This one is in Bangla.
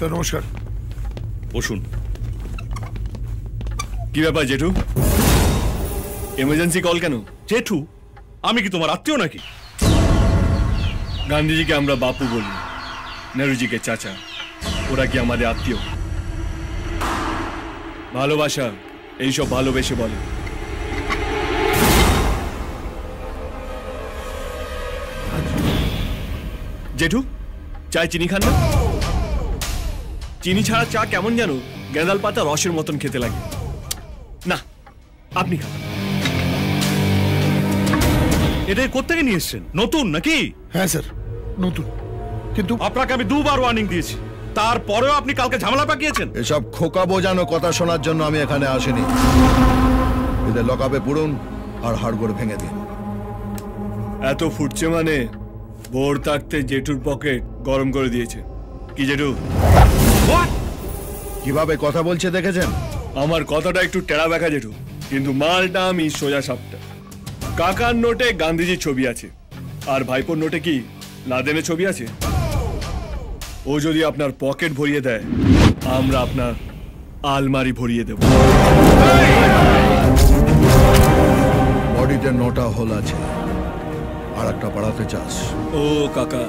স্যার নমস্কার। বসুন। কি ব্যাপার জেঠু, এমার্জেন্সি কল কেন? জেঠু, আমি কি তোমার আত্মীয় নাকি? গান্ধীজিকে আমরা বাপু বলি, নেহরুজিকে চাচা, ওরা কি আমাদের আত্মীয়? ভালোবাসা এইসব ভালোবেসে বলে। জেঠু, চায় চিনি খান না? চিনি ছাড়া চা কেমন যেন গেঁদাল পাতা রসের মতন খেতে লাগে। না, আপনি খান। এটা কোত্থেকে নিয়ে এসছেন? নতুন নাকি? হ্যাঁ স্যার নতুন, কিন্তু আপনাকে আমি দুবার ওয়ার্নিং দিয়েছি, তারপরেও আপনি কালকে ঝামেলা পাকিয়েছেন। এসব খোকা বোঝানো কথা শোনার জন্য আমি এখানে আসিনি। এদের লকআপে পুরুন আর হাড়গোড় ভেঙে দিন। এত ফুটছে মানে ভোর থাকতে জেঠুর পকেট গরম করে দিয়েছে। কি জেঠু? কিভাবে কথা বলছে দেখেছেন? আমার কথাটা একটু টেরা ব্যাখা জেঠু, কিন্তু মালটা আমি সোজা সাপটা। কাকার নোটে গান্ধীজির ছবি আছে, আর ভাইপোর নোটে কি লাদেনের ছবি আছে? ও যদি আপনার পকেট ভরিয়ে দেয়, আমরা আপনার আলমারি ভরিয়ে দেব। বডিতে 9টা হোল আছে, আর একটা বাড়াতে চাস? ও কাকা,